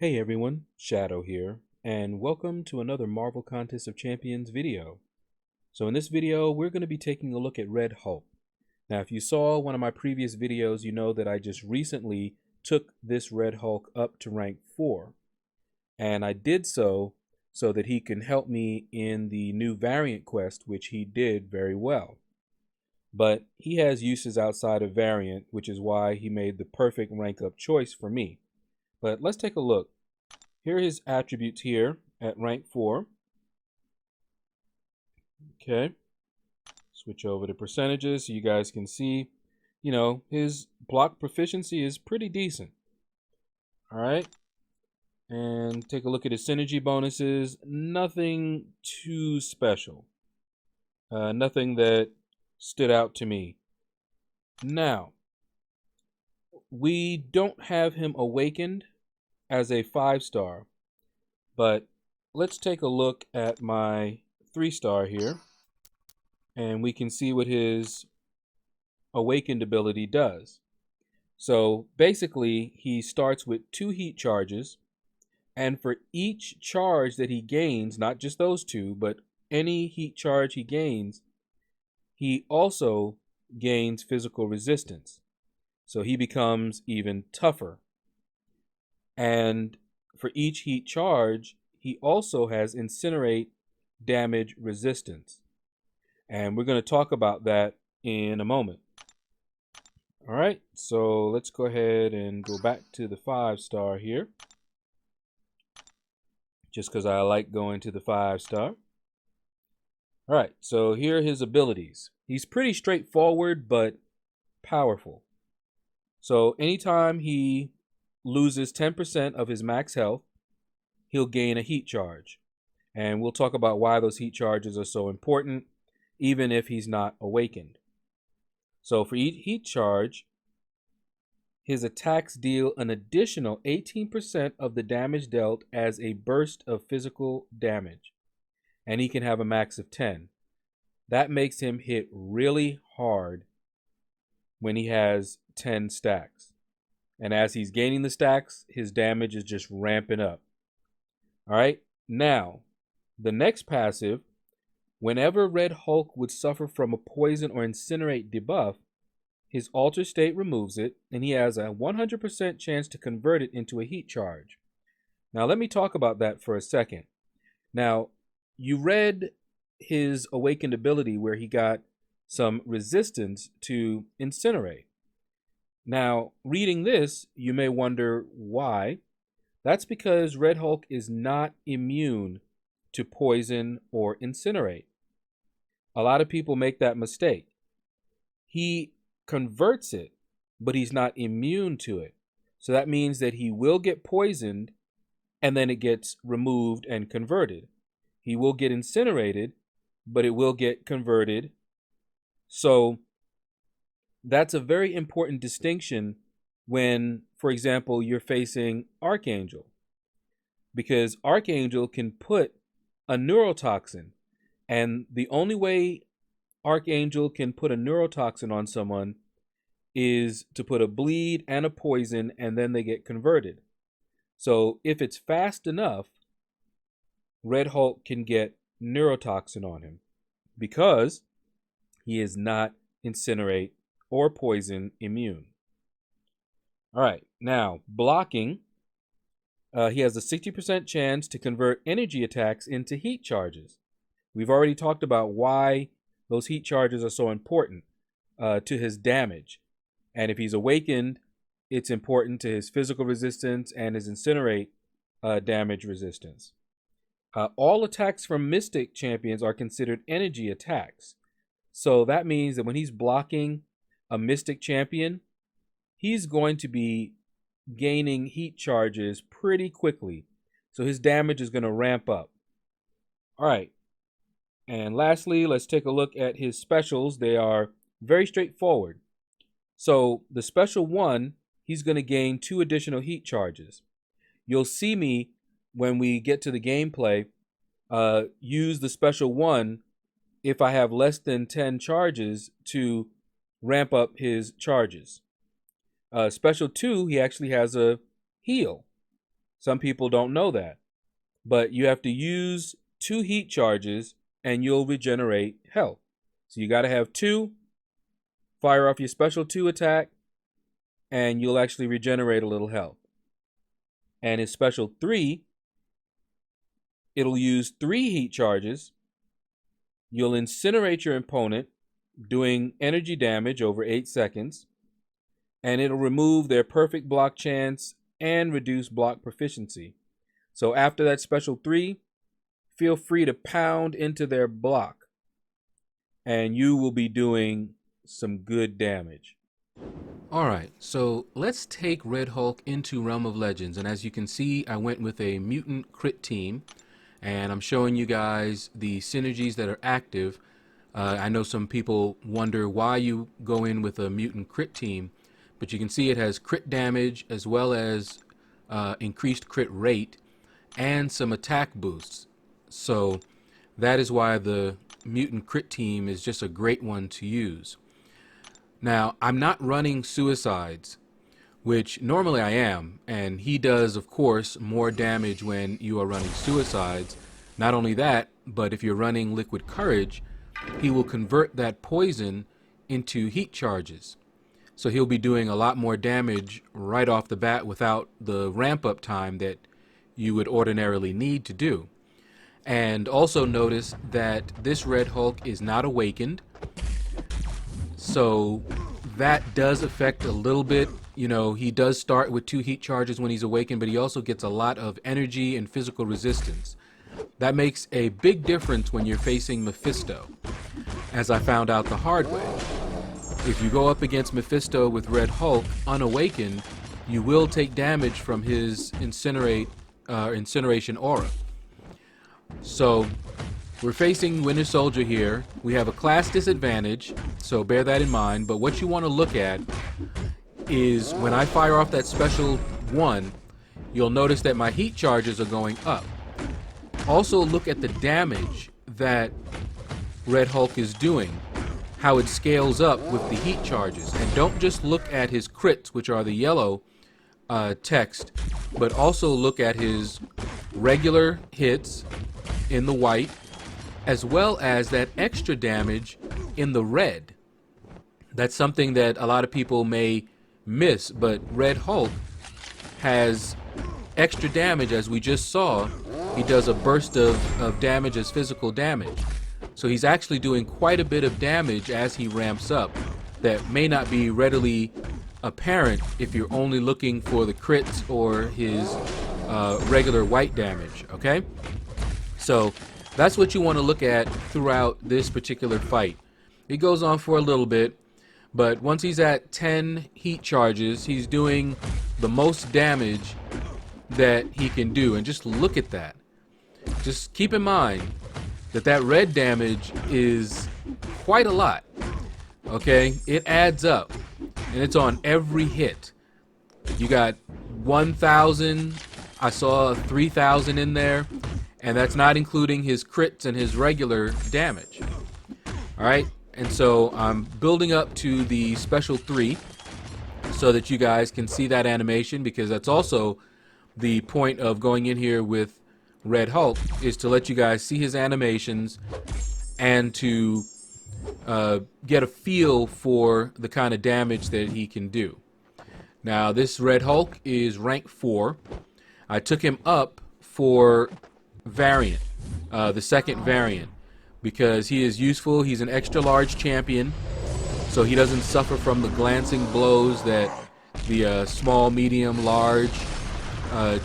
Hey everyone, Shaedow here, and welcome to another Marvel Contest of Champions video. So in this video, we're going to be taking a look at Red Hulk. Now, if you saw one of my previous videos, you know that I just recently took this Red Hulk up to rank 4. And I did so that he can help me in the new variant quest, which he did very well. But he has uses outside of variant, which is why he made the perfect rank up choice for me. But let's take a look. Here are his attributes here at rank 4. Okay. Switch over to percentages so you guys can see, his block proficiency is pretty decent. All right. And take a look at his synergy bonuses. Nothing too special. Nothing that stood out to me. Now, we don't have him awakened as a 5-star, but let's take a look at my 3-star here, and we can see what his awakened ability does. So basically, he starts with 2 heat charges, and for each charge that he gains, not just those 2, but any heat charge he gains, he also gains physical resistance. So he becomes even tougher. And for each heat charge, he also has incinerate damage resistance. And we're going to talk about that in a moment. All right, so let's go ahead and go back to the 5-star here. Just because I like going to the 5-star. All right, so here are his abilities. He's pretty straightforward, but powerful. So anytime he loses 10% of his max health, he'll gain a heat charge. And we'll talk about why those heat charges are so important, even if he's not awakened. So for each heat charge, his attacks deal an additional 18% of the damage dealt as a burst of physical damage. And he can have a max of 10. That makes him hit really hard when he has 10 stacks. And as he's gaining the stacks, his damage is just ramping up. All right. Now, the next passive, whenever Red Hulk would suffer from a poison or incinerate debuff, his alter state removes it, and he has a 100% chance to convert it into a heat charge. Now, let me talk about that for a second. Now, you read his awakened ability where he got some resistance to incinerate. Now, reading this, you may wonder why. That's because Red Hulk is not immune to poison or incinerate. A lot of people make that mistake. He converts it, but he's not immune to it. So that means that he will get poisoned and then it gets removed and converted. He will get incinerated, but it will get converted. So that's a very important distinction when, for example, you're facing Archangel, because Archangel can put a neurotoxin, and the only way Archangel can put a neurotoxin on someone is to put a bleed and a poison, and then they get converted. So if it's fast enough, Red Hulk can get neurotoxin on him because he is not incinerate or poison immune. All right, now blocking. He has a 60% chance to convert energy attacks into heat charges. We've already talked about why those heat charges are so important to his damage. And if he's awakened, it's important to his physical resistance and his incinerate damage resistance. All attacks from Mystic champions are considered energy attacks. So that means that when he's blocking a Mystic champion, he's going to be gaining heat charges pretty quickly. So his damage is going to ramp up. All right. And lastly, let's take a look at his specials. They are very straightforward. So the special 1, he's going to gain 2 additional heat charges. You'll see me when we get to the gameplay use the special 1 if I have less than 10 charges to ramp up his charges. Special 2, he actually has a heal. Some people don't know that. But you have to use 2 heat charges and you'll regenerate health. So you got to have 2, fire off your special 2 attack, and you'll actually regenerate a little health. And his special 3, it'll use 3 heat charges. You'll incinerate your opponent, doing energy damage over 8 seconds. And it'll remove their perfect block chance and reduce block proficiency. So after that special 3, feel free to pound into their block, and you will be doing some good damage. Alright, so let's take Red Hulk into Realm of Legends, and as you can see, I went with a mutant crit team, and I'm showing you guys the synergies that are active. I know some people wonder why you go in with a mutant crit team, but you can see it has crit damage as well as increased crit rate and some attack boosts. So that is why the mutant crit team is just a great one to use. Now, I'm not running suicides, which normally I am, and he does, of course, more damage when you are running suicides. Not only that, but if you're running liquid courage, he will convert that poison into heat charges. So he'll be doing a lot more damage right off the bat without the ramp up time that you would ordinarily need to do. And also notice that this Red Hulk is not awakened, so that does affect a little bit. You know, he does start with 2 heat charges when he's awakened, but he also gets a lot of energy and physical resistance. That makes a big difference when you're facing Mephisto, as I found out the hard way. If you go up against Mephisto with Red Hulk unawakened, you will take damage from his incineration aura. So we're facing Winter Soldier here. We have a class disadvantage, so bear that in mind. But what you want to look at is when I fire off that special 1, you'll notice that my heat charges are going up. Also look at the damage that Red Hulk is doing, how it scales up with the heat charges. And don't just look at his crits, which are the yellow text, but also look at his regular hits in the white, as well as that extra damage in the red. That's something that a lot of people may miss, but Red Hulk has extra damage. As we just saw, he does a burst of damage as physical damage. So he's actually doing quite a bit of damage as he ramps up that may not be readily apparent if you're only looking for the crits or his regular white damage, okay? So that's what you want to look at throughout this particular fight. It goes on for a little bit, but once he's at 10 heat charges, he's doing the most damage that he can do. And just look at that. Just keep in mind that that red damage is quite a lot, okay? It adds up, and it's on every hit. You got 1,000, I saw 3,000 in there, and that's not including his crits and his regular damage. Alright, and so I'm building up to the special 3 so that you guys can see that animation, because that's also the point of going in here with Red Hulk, is to let you guys see his animations and to get a feel for the kind of damage that he can do. Now, this Red Hulk is rank 4. I took him up for variant, the second variant, because he is useful. He's an extra large champion, so he doesn't suffer from the glancing blows that the small, medium, large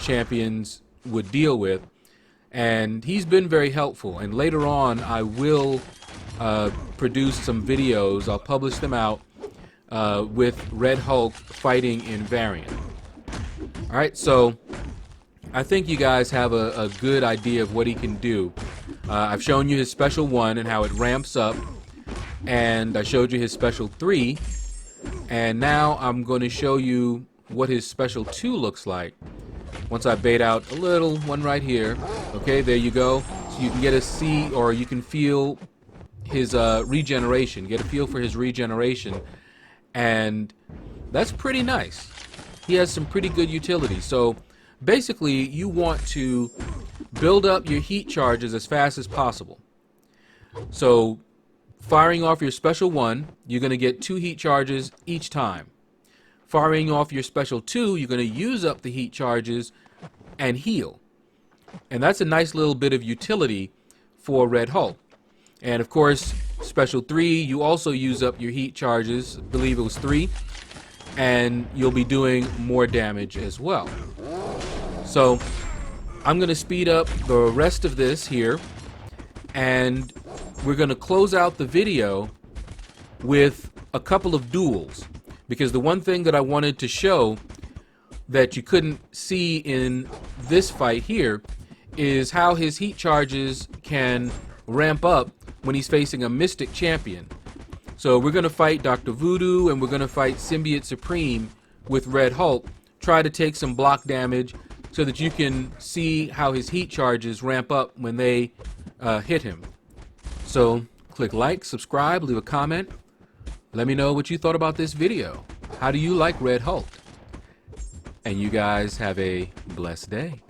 champions would deal with. And he's been very helpful, and later on I will produce some videos. I'll publish them out with Red Hulk fighting in variant. Alright, so I think you guys have a good idea of what he can do. I've shown you his special 1 and how it ramps up, and I showed you his special 3, and now I'm going to show you what his special 2 looks like. Once I bait out a little one right here, okay, there you go. So you can get a see, or you can feel his regeneration, get a feel for his regeneration, and that's pretty nice. He has some pretty good utility. So basically you want to build up your heat charges as fast as possible. So firing off your special 1, you're going to get 2 heat charges each time. Firing off your special 2, you're going to use up the heat charges and heal. And that's a nice little bit of utility for Red Hulk. And of course, special 3, you also use up your heat charges, I believe it was 3, and you'll be doing more damage as well. So I'm going to speed up the rest of this here, and we're going to close out the video with a couple of duels, because the one thing that I wanted to show that you couldn't see in this fight here is how his heat charges can ramp up when he's facing a Mystic champion. So we're going to fight Dr. Voodoo and we're going to fight Symbiote Supreme with Red Hulk. Try to take some block damage so that you can see how his heat charges ramp up when they hit him. So click like, subscribe, leave a comment. Let me know what you thought about this video. How do you like Red Hulk? And you guys have a blessed day.